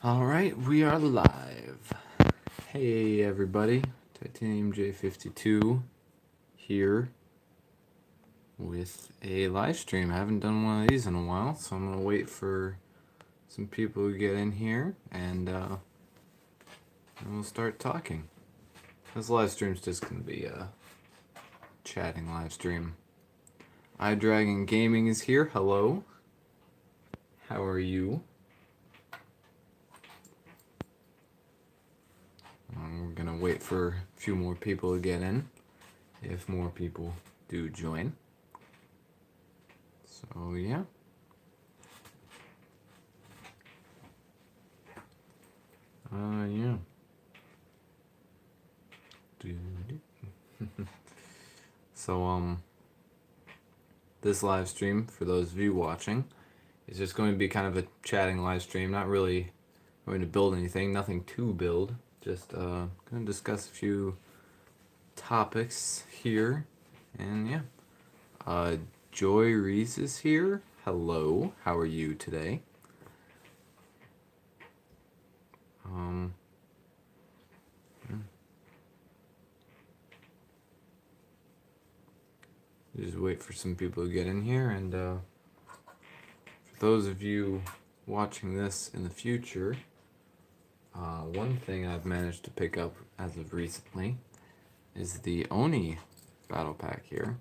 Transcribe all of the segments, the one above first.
All right, we are live. Hey everybody, Titanium J52 here with a live stream. I haven't done one of these in a while, so I'm gonna wait for some people to get in here and we'll start talking. This live stream's just gonna be a chatting live stream. iDragon Gaming is here. Hello. How are you? We're gonna wait for a few more people to get in, if more people do join. So yeah. Yeah. So this live stream, for those of you watching, is just going to be kind of a chatting live stream. Not really going to build anything, nothing to build. Just going to discuss a few topics here, and yeah. Joy Reese is here. Hello, how are you today? Just wait for some people to get in here, and for those of you watching this in the future, one thing I've managed to pick up as of recently is the Oni battle pack here.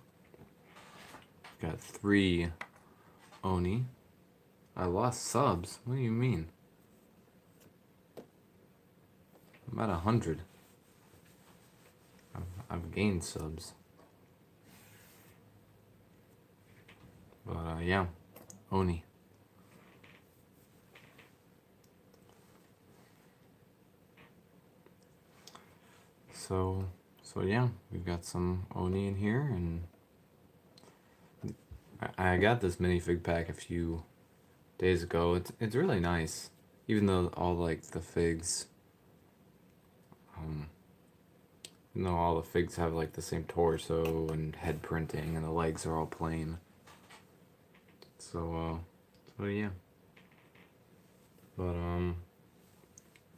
Got 3 Oni. I lost subs? What do you mean? I'm at 100. I've gained subs. But yeah, Oni. So yeah, we've got some Oni in here, and I got this minifig pack a few days ago. It's really nice, even though all like the figs, even though all the figs have like the same torso and head printing, and the legs are all plain. So yeah. But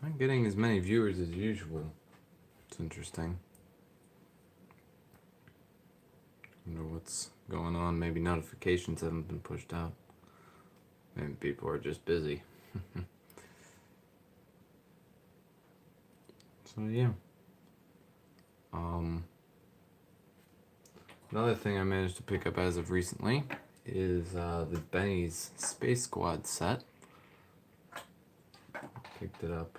not getting as many viewers as usual. It's interesting. I wonder what's going on. Maybe notifications haven't been pushed out. Maybe people are just busy. So yeah. Another thing I managed to pick up as of recently is the Benny's Space Squad set. Picked it up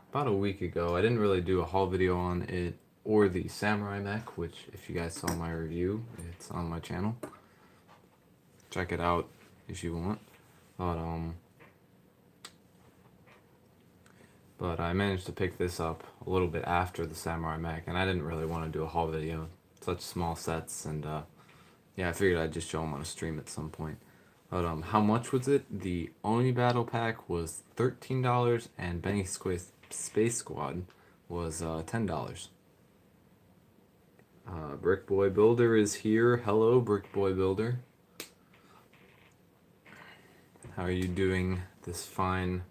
about a week ago. I didn't really do a haul video on it or the Samurai Mech, which if you guys saw my review, it's on my channel. Check it out if you want. But I managed to pick this up a little bit after the Samurai Mech, and I didn't really want to do a haul video. Such small sets, and yeah, I figured I'd just show them on a stream at some point. But how much was it? The Oni Battle Pack was $13, and Benny Space Squad was $10. Brick Boy Builder is here. Hello, Brick Boy Builder. How are you doing this fine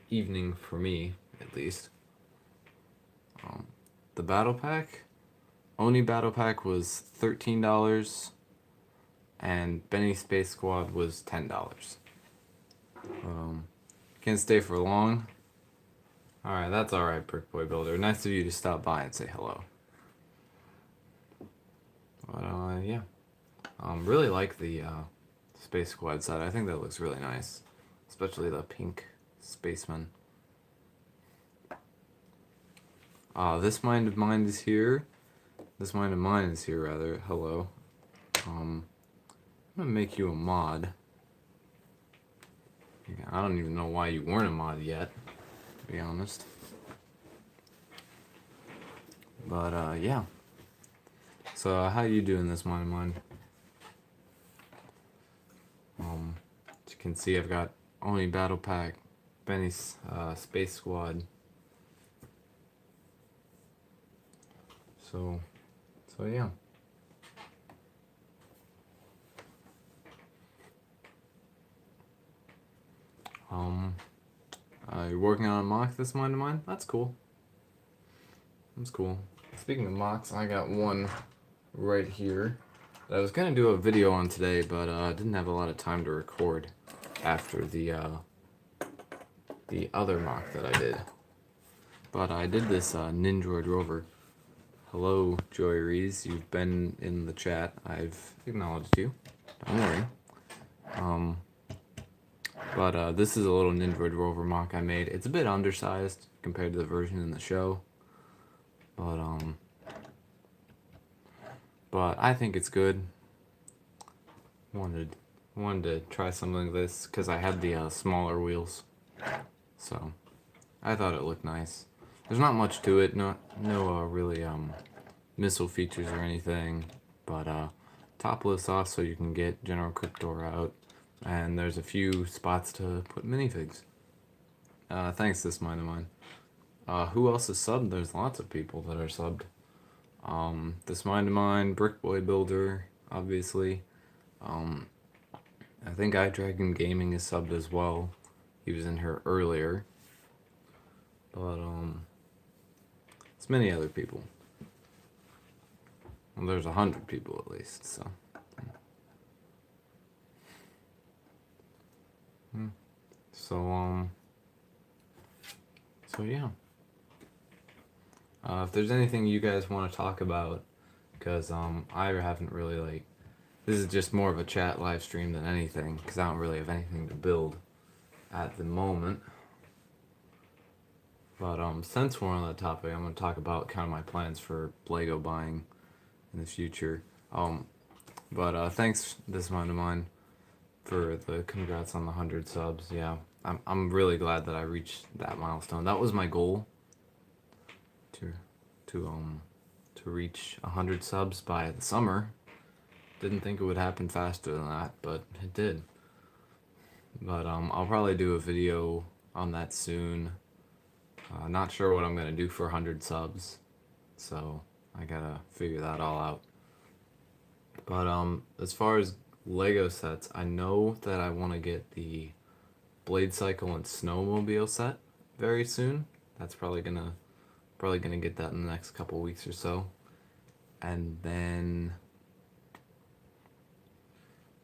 evening for me, at least? The Battle Pack? Oni Battle Pack was $13, and Benny Space Squad was $10. Can't stay for long. Alright, that's alright, Brick Boy Builder. Nice of you to stop by and say hello. But yeah. Really like the Space Squad set. I think that looks really nice. Especially the pink spaceman. This Mind of Mine is here. This Mind of Mine is here, rather. Hello. I'm gonna make you a mod. I don't even know why you weren't a mod yet, to be honest. But yeah. So how you doing this Mind of Mine? As you can see, I've got Oni Battle Pack, Benny's Space Squad. So yeah. You're working on a mock this mind of mine? That's cool. That's cool. Speaking of mocks, I got one right here that I was gonna do a video on today, but I didn't have a lot of time to record after the other mock that I did. But I did this Nindroid rover. Hello, Joy Rees. You've been in the chat. I've acknowledged you. Don't worry. But this is a little Nindroid rover mock I made. It's a bit undersized compared to the version in the show. But I think it's good. Wanted to try something like this because I had the smaller wheels, so I thought it looked nice. There's not much to it, no really missile features or anything, but top lifts off so you can get General Cryptor out, and there's a few spots to put minifigs. Thanks, this mind of mine. Who else is subbed? There's lots of people that are subbed. This mind of mine, Brick Boy Builder, obviously. I think iDragon Gaming is subbed as well. He was in here earlier. But it's many other people. Well, there's 100 people at least, so. So yeah. If there's anything you guys want to talk about, because I haven't really this is just more of a chat live stream than anything, because I don't really have anything to build at the moment. But since we're on that topic, I'm going to talk about kind of my plans for Lego buying in the future. But thanks, this mind of mine, for the congrats on the 100 subs. Yeah, I'm really glad that I reached that milestone. That was my goal, to reach 100 subs by the summer. Didn't think it would happen faster than that, but it did. But I'll probably do a video on that soon. Not sure what I'm gonna do for 100 subs, so I gotta figure that all out. But as far as Lego sets, I know that I want to get the Blade Cycle and Snowmobile set very soon. That's probably gonna get that in the next couple weeks or so. And then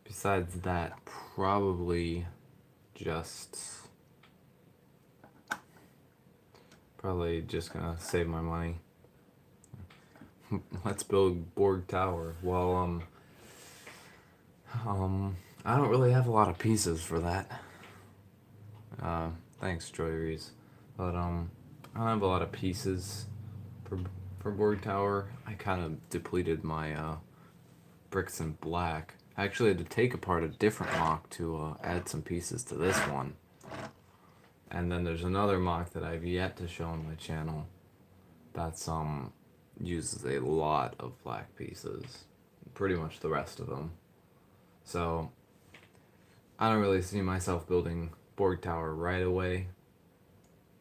besides that, probably just gonna save my money. Let's build Borg Tower. Well, I don't really have a lot of pieces for that. Thanks, Joy Rees. But I don't have a lot of pieces for Borg Tower. I kind of depleted my bricks in black. I actually had to take apart a different mock to add some pieces to this one. And then there's another mock that I've yet to show on my channel that's uses a lot of black pieces, pretty much the rest of them. So I don't really see myself building Borg Tower right away,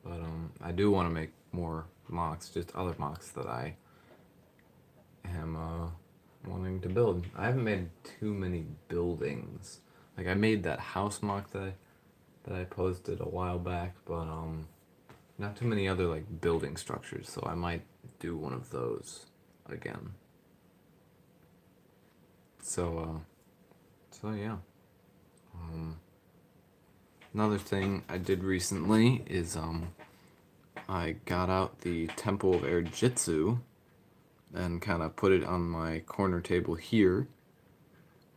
but I do want to make more mocks, just other mocks that I am wanting to build. I haven't made too many buildings. Like, I made that house mock that I posted a while back, but not too many other like building structures, so I might do one of those again. So yeah. Another thing I did recently is I got out the Temple of Air Jitsu and kind of put it on my corner table here,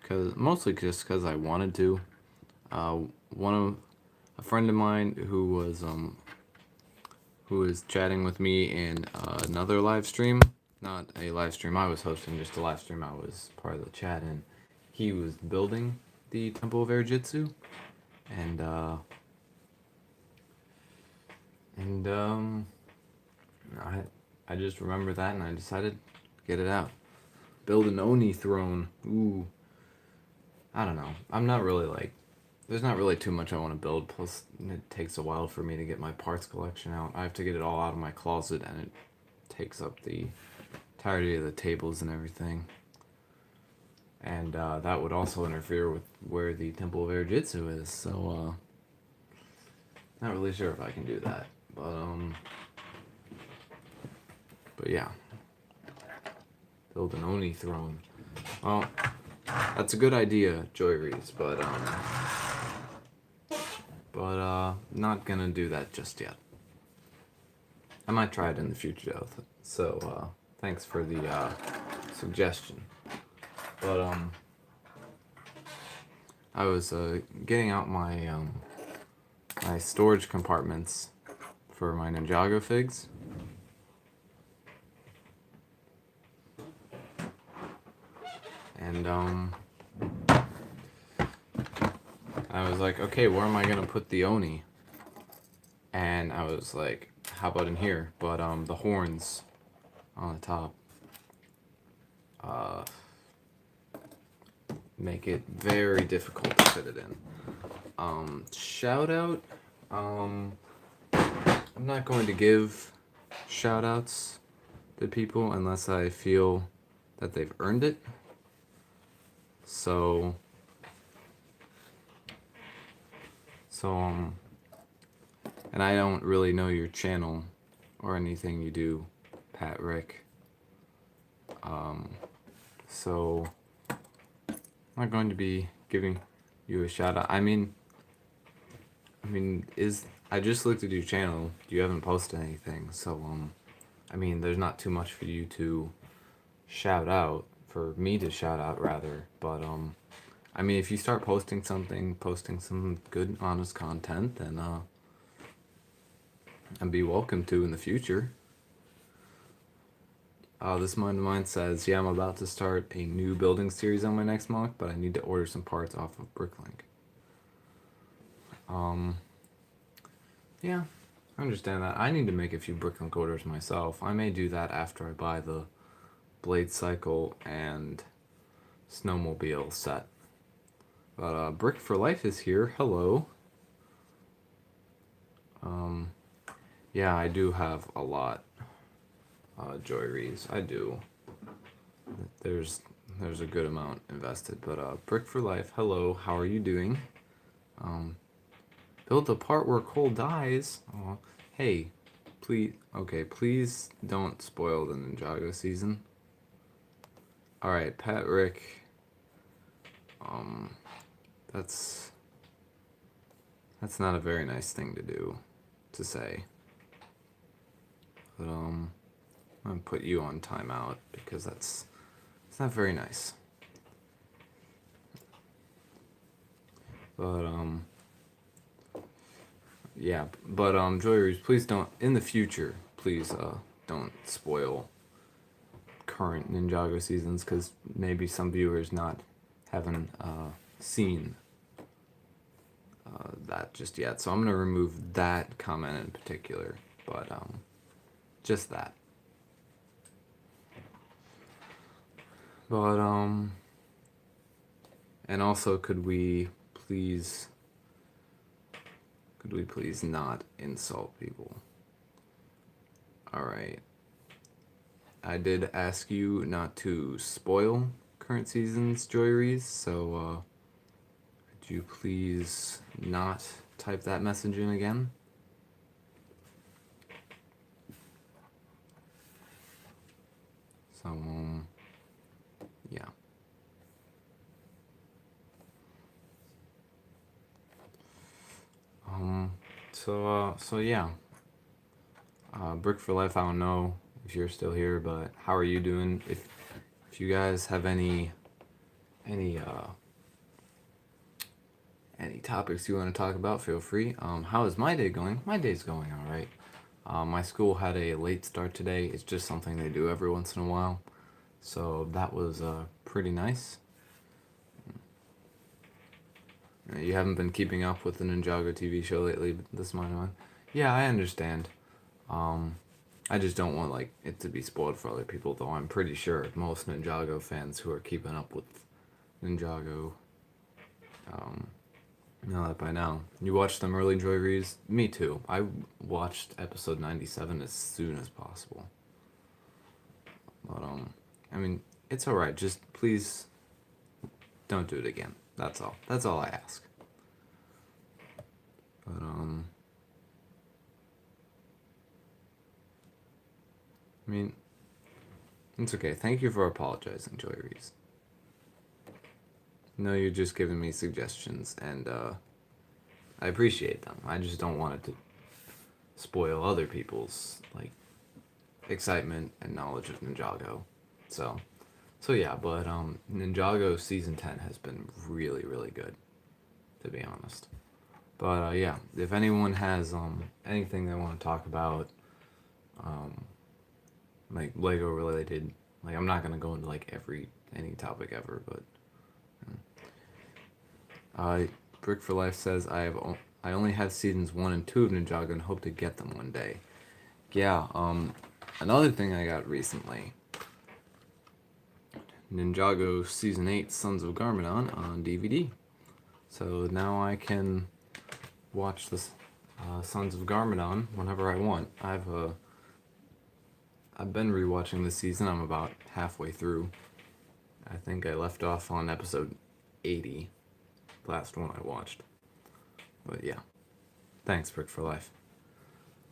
mostly just because I wanted to. A friend of mine who was chatting with me in another live stream, not a live stream I was hosting, just a live stream I was part of the chat in. He was building the Temple of Air Jitsu, and I just remember that, and I decided to get it out. Build an Oni throne. Ooh. I don't know. I'm not really there's not really too much I want to build, plus it takes a while for me to get my parts collection out. I have to get it all out of my closet, and it takes up the entirety of the tables and everything. And that would also interfere with where the Temple of Air Jitsu is, so Not really sure if I can do that, but yeah, build an Oni throne. Well, that's a good idea, Joy Reese, but not gonna do that just yet. I might try it in the future though. So thanks for the suggestion. But I was getting out my my storage compartments for my Ninjago figs. And I was like, okay, where am I gonna put the Oni? And I was like, how about in here? But the horns on the top make it very difficult to fit it in. Shout out. I'm not going to give shout outs to people unless I feel that they've earned it. So and I don't really know your channel or anything you do, Pat Rick. So I'm not going to be giving you a shout out. I mean, I just looked at your channel. You haven't posted anything, so I mean, there's not too much for you to shout out, for me to shout out rather. But I mean, if you start posting some good, honest content, then I'd be welcome to in the future. This mind of mine says, yeah, I'm about to start a new building series on my next MOC, but I need to order some parts off of Bricklink. Yeah, I understand that. I need to make a few Bricklink orders myself. I may do that after I buy the Blade Cycle and Snowmobile set. But Brick for Life is here. Hello. Yeah, I do have a lot. Joy Rees, I do. There's a good amount invested, but Brick for Life, hello, how are you doing? Build the part where Cole dies. Aw. Hey, please don't spoil the Ninjago season. Alright, Pat Rick. That's not a very nice thing to say. But I'm gonna put you on timeout because it's not very nice. But yeah, but Joy Reeves, please don't in the future. Please don't spoil current Ninjago seasons because maybe some viewers haven't seen that just yet. So I'm gonna remove that comment in particular, but just that. But and also could we please not insult people? Alright. I did ask you not to spoil current season's Joy Rees, so could you please not type that message in again? So yeah. So yeah. Brick for Life, I don't know if you're still here, but how are you doing? If you guys have any topics you want to talk about, feel free. How is my day going? My day's going all right. My school had a late start today. It's just something they do every once in a while, so that was pretty nice. You haven't been keeping up with the Ninjago TV show lately, this mind of mine. Yeah, I understand. I just don't want it to be spoiled for other people, though I'm pretty sure most Ninjago fans who are keeping up with Ninjago know that by now. You watched them early, Joy Rees? Me too. I watched episode 97 as soon as possible. But I mean, it's alright. Just please don't do it again. That's all. That's all I ask. But I mean, it's okay. Thank you for apologizing, Joy Reese. No, you're just giving me suggestions, and I appreciate them. I just don't want it to spoil other people's like excitement and knowledge of Ninjago. So, yeah, but Ninjago season 10 has been really, really good, to be honest. But yeah, if anyone has anything they want to talk about, like Lego related, like I'm not gonna go into like any topic ever, but uh, Brick for Life says I only have seasons 1 and 2 of Ninjago and hope to get them one day. Yeah, another thing I got recently, Ninjago season 8 Sons of Garmadon on DVD. So now I can watch this Sons of Garmadon whenever I want. I've been rewatching this season. I'm about halfway through. I think I left off on episode 80, last one I watched. But yeah, thanks Brick for Life.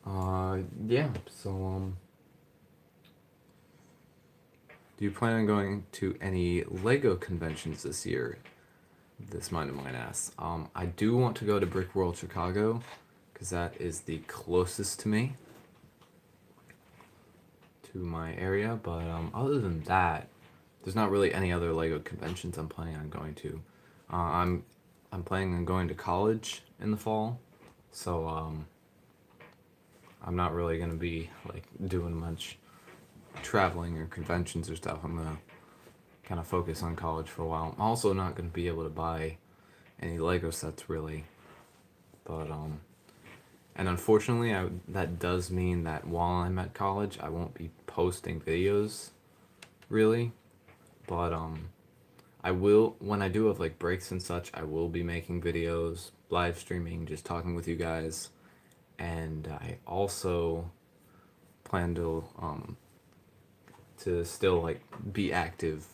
Yeah. So do you plan on going to any Lego conventions this year? This mind of mine asks. I do want to go to Brick World Chicago, because that is the closest to me, to my area. But other than that, there's not really any other Lego conventions I'm planning on going to. I'm planning on going to college in the fall, so I'm not really gonna be like doing much traveling or conventions or stuff. I'm gonna kind of focus on college for a while. I'm also not gonna be able to buy any Lego sets really, but and unfortunately, that does mean that while I'm at college, I won't be posting videos, really. But I will, when I do have like breaks and such, I will be making videos, live streaming, just talking with you guys, and I also plan to still like be active,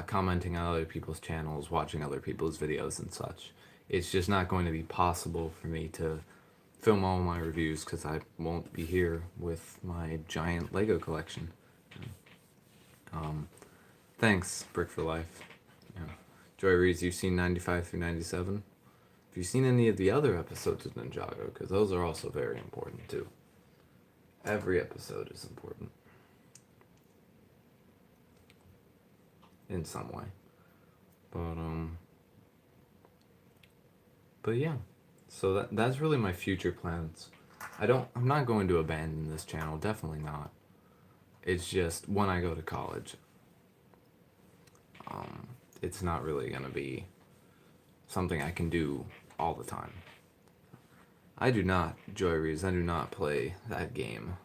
commenting on other people's channels, watching other people's videos and such. It's just not going to be possible for me to film all my reviews because I won't be here with my giant Lego collection. Thanks, Brick for Life. Yeah. Joy reads, you've seen 95 through 97? Have you seen any of the other episodes of Ninjago? Because those are also very important too. Every episode is important. In some way. But yeah. So that's really my future plans. I'm not going to abandon this channel, definitely not. It's just when I go to college, it's not really gonna be something I can do all the time. I do not, Joy Reeves, I do not play that game.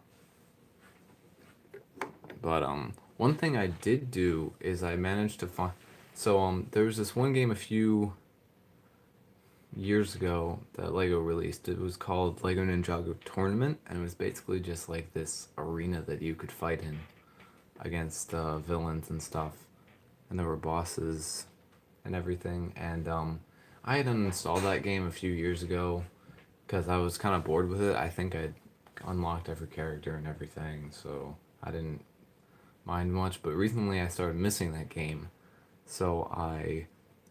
But one thing I did do is I managed to find, so there was this one game a few years ago that Lego released. It was called Lego Ninjago Tournament, and it was basically just like this arena that you could fight in against villains and stuff, and there were bosses and everything. And I had uninstalled that game a few years ago because I was kind of bored with it. I think I'd unlocked every character and everything, so I didn't mind much. But recently I started missing that game, so I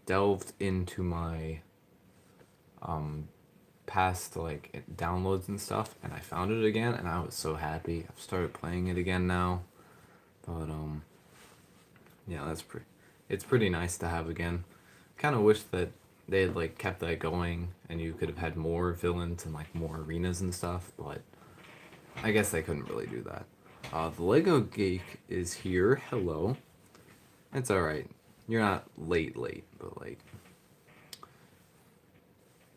delved into my past like downloads and stuff, and I found it again, and I was so happy. I've started playing it again now. But yeah, it's pretty nice to have again. Kind of wish that they had like kept that going and you could have had more villains and like more arenas and stuff, but I guess they couldn't really do that. The Lego Geek is here. Hello. It's alright. You're not late, but like,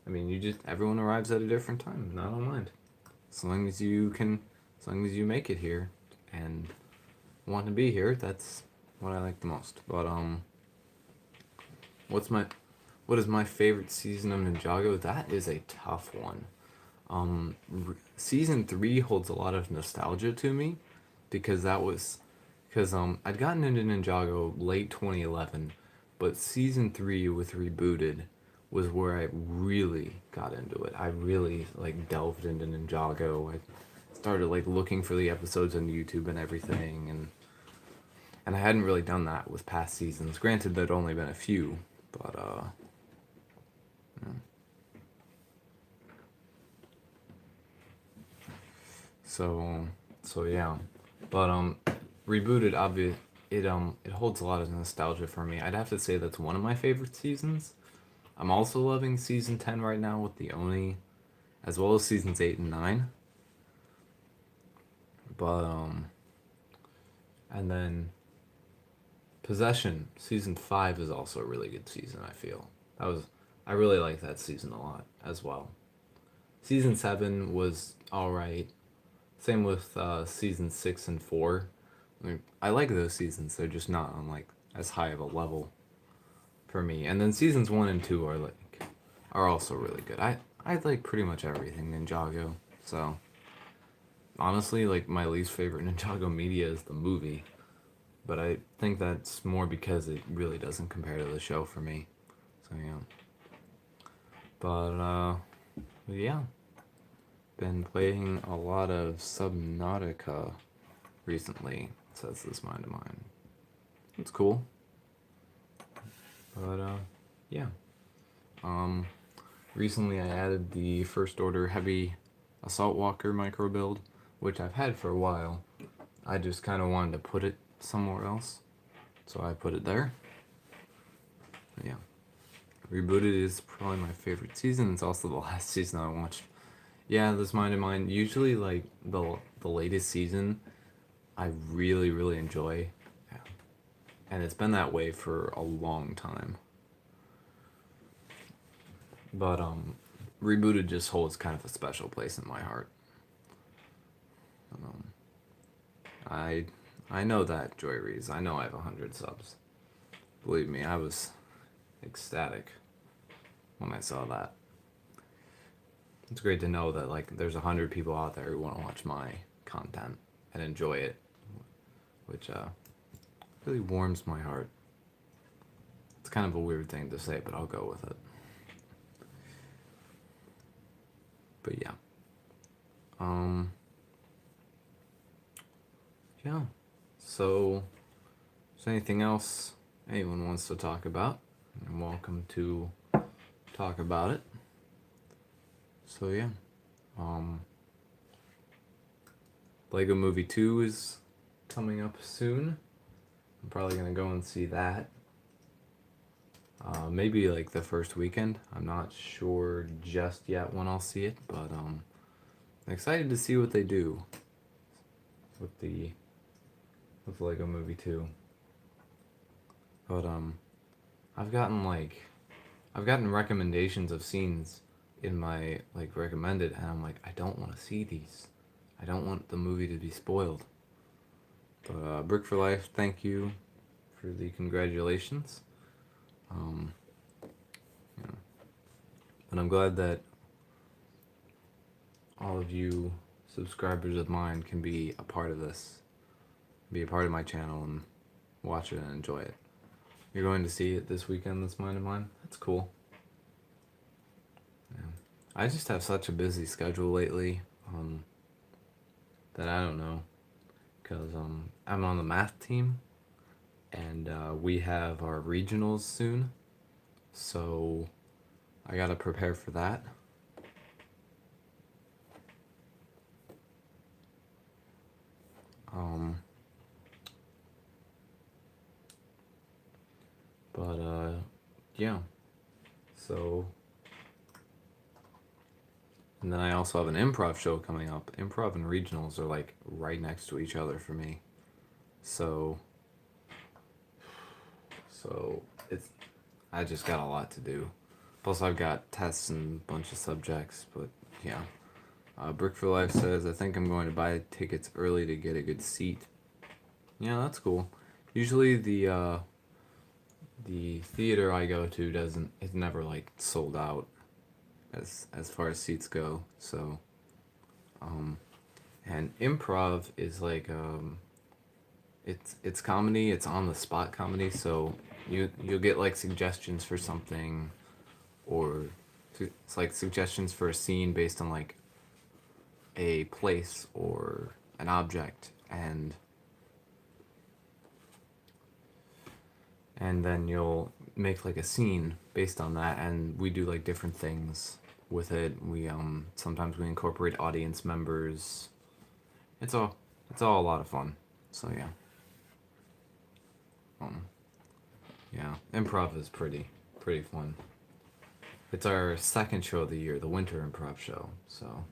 I mean, everyone arrives at a different time. I don't mind. As long as you make it here and want to be here, that's what I like the most. But what is my favorite season of Ninjago? That is a tough one. Season 3 holds a lot of nostalgia to me because I'd gotten into Ninjago late 2011, but season 3 with Rebooted was where I really got into it. I really like delved into Ninjago. I started like looking for the episodes on YouTube and everything, and I hadn't really done that with past seasons. Granted, there'd only been a few, but yeah. So yeah, but Rebooted it holds a lot of nostalgia for me. I'd have to say that's one of my favorite seasons. I'm also loving season 10 right now with the Oni, as well as seasons 8 and 9. But and then Possession season 5 is also a really good season, I feel. I really like that season a lot as well. Season 7 was all right. Same with season 6 and 4. I like those seasons. They're just not on like as high of a level for me. And then seasons 1 and 2 are also really good. I like pretty much everything Ninjago. So honestly, like my least favorite Ninjago media is the movie. But I think that's more because it really doesn't compare to the show for me. So yeah. But yeah. Been playing a lot of Subnautica recently, says this mind of mine. It's cool. But yeah. Recently I added the First Order Heavy Assault Walker micro build, which I've had for a while. I just kind of wanted to put it somewhere else, so I put it there. Yeah. Rebooted is probably my favorite season. It's also the last season I watched. Yeah, this mind of mine. Usually, like the latest season, I really really enjoy, yeah. And it's been that way for a long time. But Rebooted just holds kind of a special place in my heart. Um, I know that, Joy Rees. I know I have 100 subs. Believe me, I was ecstatic when I saw that. It's great to know that like there's 100 people out there who want to watch my content and enjoy it, which really warms my heart. It's kind of a weird thing to say, but I'll go with it. But yeah. Yeah. So, is there anything else anyone wants to talk about? You're welcome to talk about it. So yeah. Lego Movie 2 is coming up soon. I'm probably gonna go and see that. Maybe like the first weekend. I'm not sure just yet when I'll see it, but I'm excited to see what they do with Lego Movie 2. But I've gotten recommendations of scenes in my like recommended, and I'm like, I don't want to see these. I don't want the movie to be spoiled. But Brick for Life, thank you for the congratulations. Yeah. And I'm glad that all of you subscribers of mine can be a part of this, be a part of my channel and watch it and enjoy it. You're going to see it this weekend, this mind of mine? That's cool. Yeah. I just have such a busy schedule lately that I don't know. Because I'm on the math team and we have our regionals soon. So I gotta prepare for that. But yeah. So, and then I also have an improv show coming up. Improv and regionals are like right next to each other for me. So it's, I just got a lot to do. Plus I've got tests and a bunch of subjects, but yeah. Brick for Life says, I think I'm going to buy tickets early to get a good seat. Yeah, that's cool. Usually the theater I go to it's never like sold out as far as seats go. So and improv is like it's comedy, it's on the spot comedy, so you'll get like suggestions for something, or it's like suggestions for a scene based on like a place or an object, and then you'll make like a scene based on that, and we do like different things with it. We sometimes we incorporate audience members. It's all a lot of fun. So yeah. Um yeah, improv is pretty fun. It's our second show of the year, the winter improv show. So,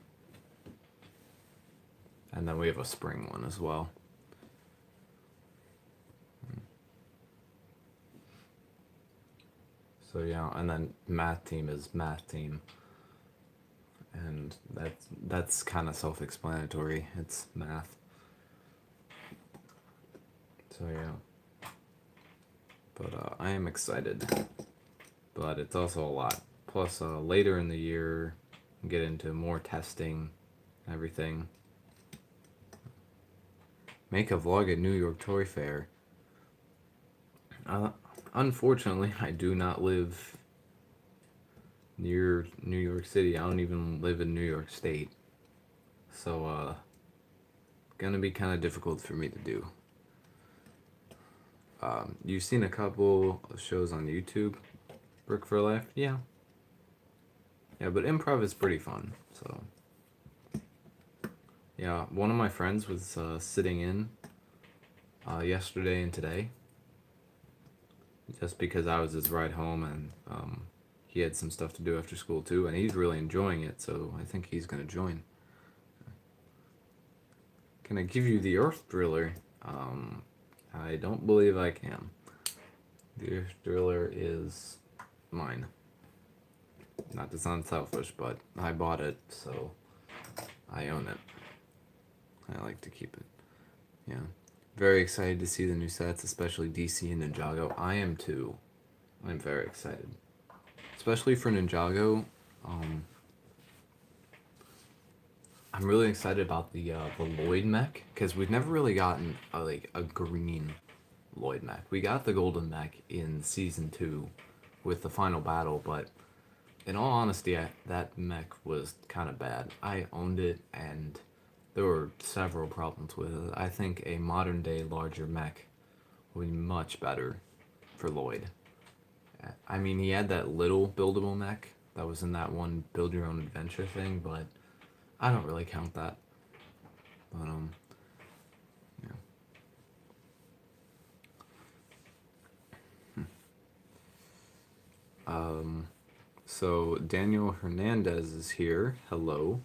and then we have a spring one as well. So yeah, and then math team is math team, and that's kind of self-explanatory. It's math. So yeah, but I am excited, but it's also a lot. Plus, later in the year, get into more testing, everything. Make a vlog at New York Toy Fair. Uh, Unfortunately, I do not live near New York City. I don't even live in New York State. So, gonna be kind of difficult for me to do. You've seen a couple of shows on YouTube, Brick for Life? Yeah. Yeah, but improv is pretty fun, so. Yeah, one of my friends was sitting in yesterday and today, just because I was his ride home, and he had some stuff to do after school too, and he's really enjoying it, so I think he's gonna join. Can I give you the Earth Driller? I don't believe I can. The Earth Driller is mine. Not to sound selfish, but I bought it, so I own it. I like to keep it. Yeah. Very excited to see the new sets, especially DC and Ninjago. I am too. I'm very excited. Especially for Ninjago. I'm really excited about the Lloyd mech, because we've never really gotten a green Lloyd mech. We got the golden mech in season 2 with the final battle, but in all honesty, that mech was kind of bad. I owned it, and there were several problems with it. I think a modern day larger mech would be much better for Lloyd. I mean, he had that little buildable mech that was in that one build your own adventure thing, but I don't really count that. But yeah. So Daniel Hernandez is here. Hello.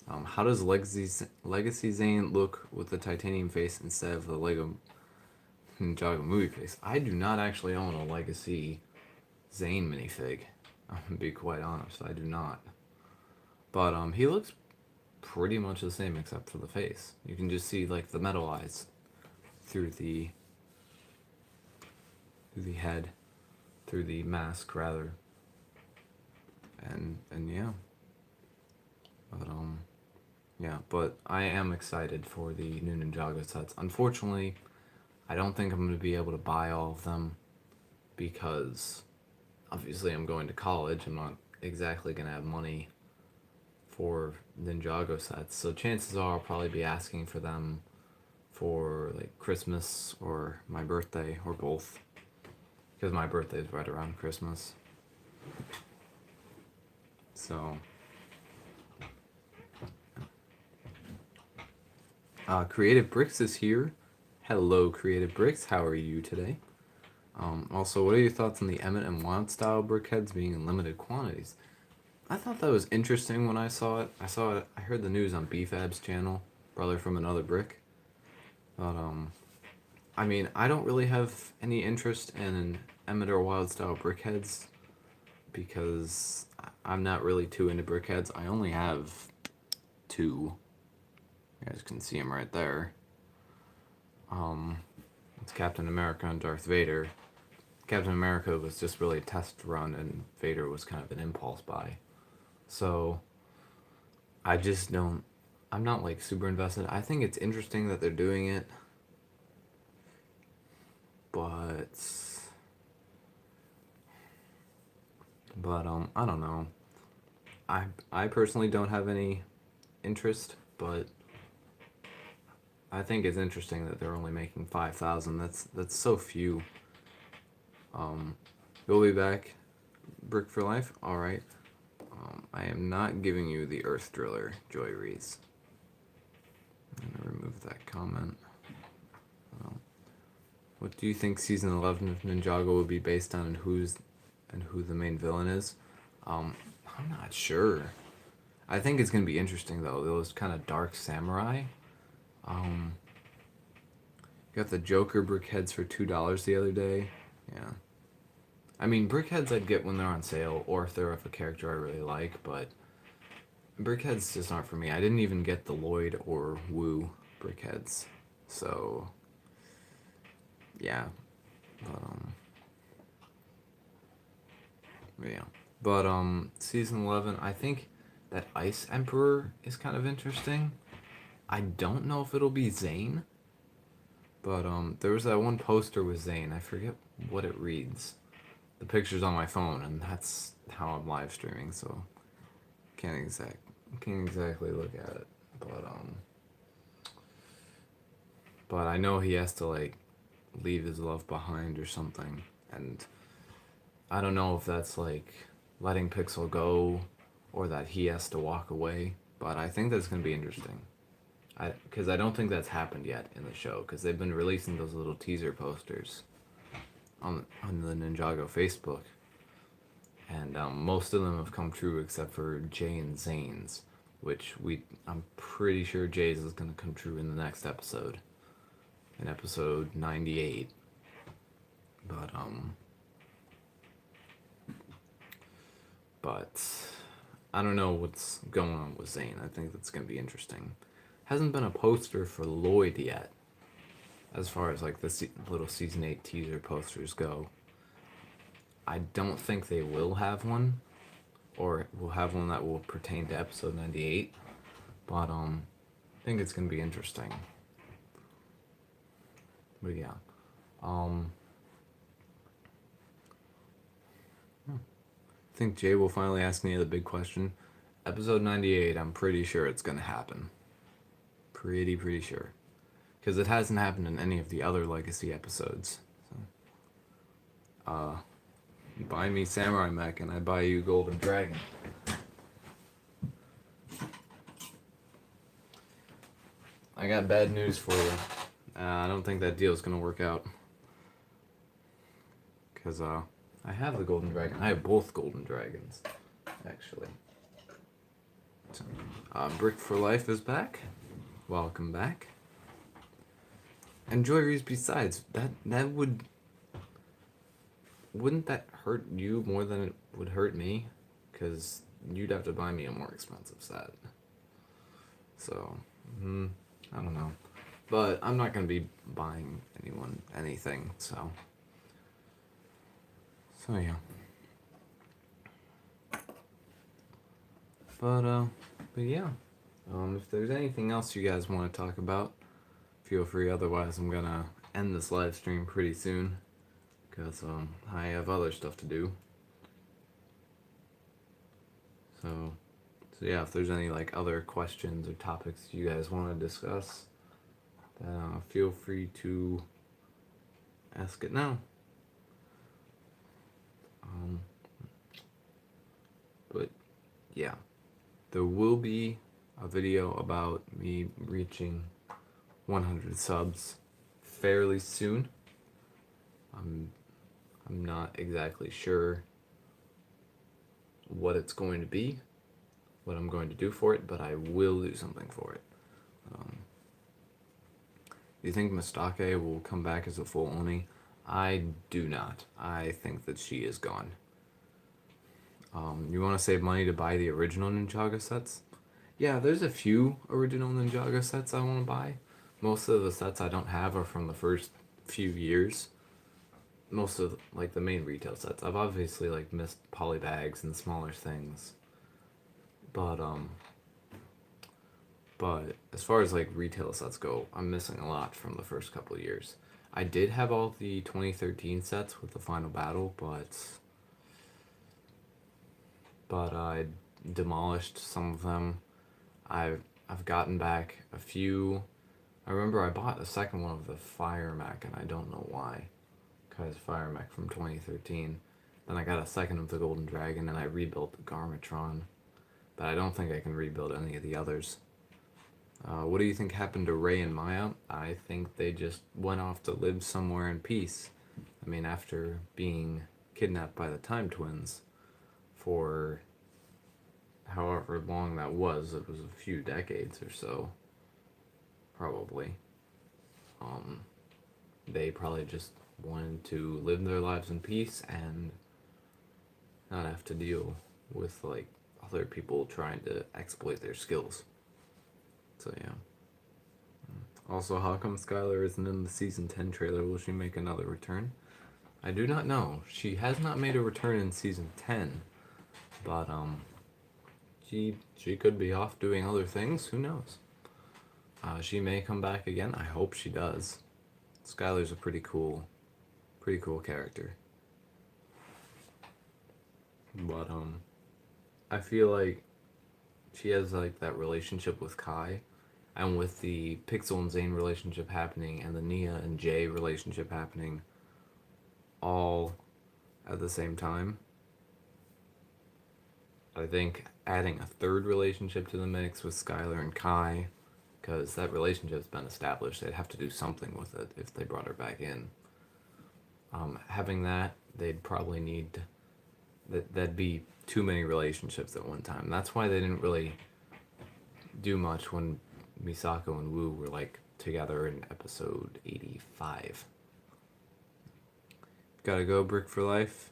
How does Legacy Zane look with the titanium face instead of the Lego Ninjago movie face? I do not actually own a Legacy Zane minifig. I'm gonna be quite honest, I do not. But he looks pretty much the same except for the face. You can just see like the metal eyes through the head, through the mask rather. And yeah. But yeah, but I am excited for the new Ninjago sets. Unfortunately, I don't think I'm going to be able to buy all of them because obviously I'm going to college. I'm not exactly going to have money for Ninjago sets. So chances are I'll probably be asking for them for like Christmas or my birthday or both, because my birthday is right around Christmas. So Creative Bricks is here. Hello, Creative Bricks. How are you today? Also, what are your thoughts on the Emmett and Wild style brickheads being in limited quantities? I thought that was interesting when I saw it. I heard the news on BFAB's channel, Brother from Another Brick. But, I mean, I don't really have any interest in Emmett or Wild style brickheads because I'm not really too into brickheads. I only have 2. You guys can see them right there. It's Captain America and Darth Vader. Captain America was just really a test run, and Vader was kind of an impulse buy. So, I just don't. I'm not like super invested. I think it's interesting that they're doing it, but I don't know. I personally don't have any interest but I think it's interesting that they're only making 5,000. That's so few. You'll be back, Brick for Life. All right. I am not giving you the Earth Driller, Joy Reese. I'm gonna remove that comment. What do you think season 11 of Ninjago will be based on, and who the main villain is? I'm not sure. I think it's gonna be interesting though. Those kind of dark samurai. Got the Joker brickheads for $2 the other day. Yeah. I mean, brickheads I'd get when they're on sale, or if they're of a character I really like, but brickheads just aren't for me. I didn't even get the Lloyd or Wu brickheads, so yeah. But season 11, I think that Ice Emperor is kind of interesting. I don't know if it'll be Zane, but there was that one poster with Zane. I forget what it reads. The picture's on my phone, and that's how I'm live streaming, so can't exactly look at it. But I know he has to like leave his love behind or something, and I don't know if that's like letting Pixel go or that he has to walk away, but I think that's gonna be interesting. Because I don't think that's happened yet in the show, because they've been releasing those little teaser posters on the Ninjago Facebook, and most of them have come true except for Jay and Zane's, which I'm pretty sure Jay's is gonna come true in the next episode, in episode 98. But I don't know what's going on with Zane. I think that's gonna be interesting. Hasn't been a poster for Lloyd yet, as far as like the little season 8 teaser posters go. I don't think they will have one, or will have one that will pertain to episode 98, but I think it's gonna be interesting. But yeah, I think Jay will finally ask me the big question. Episode 98, I'm pretty sure it's gonna happen. Pretty sure. Because it hasn't happened in any of the other Legacy episodes. So. Buy me Samurai Mech and I buy you Golden Dragon. I got bad news for you. I don't think that deal's gonna work out. Because I have the Golden Dragon. I have both Golden Dragons, actually. So, Brick for Life is back. Welcome back. And Joy Reese, besides, that wouldn't that hurt you more than it would hurt me? Because you'd have to buy me a more expensive set. So, I don't know. But I'm not going to be buying anyone anything, so. So, yeah. But yeah. If there's anything else you guys want to talk about, feel free. Otherwise, I'm going to end this live stream pretty soon. Because I have other stuff to do. So yeah, if there's any like other questions or topics you guys want to discuss, then feel free to ask it now. But yeah, there will be a video about me reaching 100 subs fairly soon. I'm not exactly sure what it's going to be, what I'm going to do for it, but I will do something for it. Do you think Mistake will come back as a full Oni? I do not. I think that she is gone. You want to save money to buy the original Ninjago sets? Yeah, there's a few original Ninjago sets I want to buy. Most of the sets I don't have are from the first few years. Most of like the main retail sets. I've obviously like missed polybags and smaller things. But as far as like retail sets go, I'm missing a lot from the first couple of years. I did have all the 2013 sets with the final battle, but I demolished some of them. I've gotten back a few. I remember I bought a second one of the Fire Mech, and I don't know why. Kai's Fire Mech from 2013. Then I got a second of the Golden Dragon, and I rebuilt the Garmatron. But I don't think I can rebuild any of the others. What do you think happened to Ray and Maya? I think they just went off to live somewhere in peace. I mean, after being kidnapped by the Time Twins for however long that was, it was a few decades or so, probably. They probably just wanted to live their lives in peace and not have to deal with like other people trying to exploit their skills. So yeah. Also, how come Skylar isn't in the season 10 trailer? Will she make another return? I do not know. She has not made a return in season 10, but she could be off doing other things. Who knows? She may come back again. I hope she does. Skylar's a pretty cool character. But I feel like she has like that relationship with Kai, and with the Pixel and Zane relationship happening, and the Nia and Jay relationship happening, all at the same time. I think adding a third relationship to the mix with Skylar and Kai, because that relationship's been established, they'd have to do something with it if they brought her back in. Having that, they'd probably need that'd be too many relationships at one time. That's why they didn't really do much when Misako and Wu were like together in episode 85. Gotta go, Brick for Life.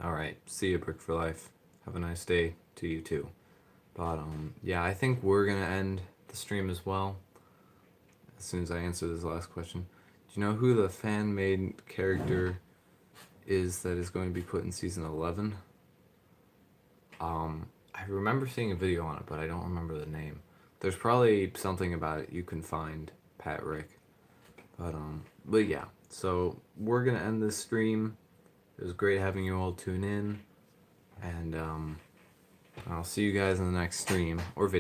Alright, see you, Brick for Life. Have a nice day to you too. But yeah, I think we're gonna end the stream as well as soon as I answer this last question. Do you know who the fan-made character is that is going to be put in season 11? I remember seeing a video on it, but I don't remember the name. There's probably something about it you can find, Pat Rick. But yeah, so we're gonna end this stream. It was great having you all tune in, and I'll see you guys in the next stream or video.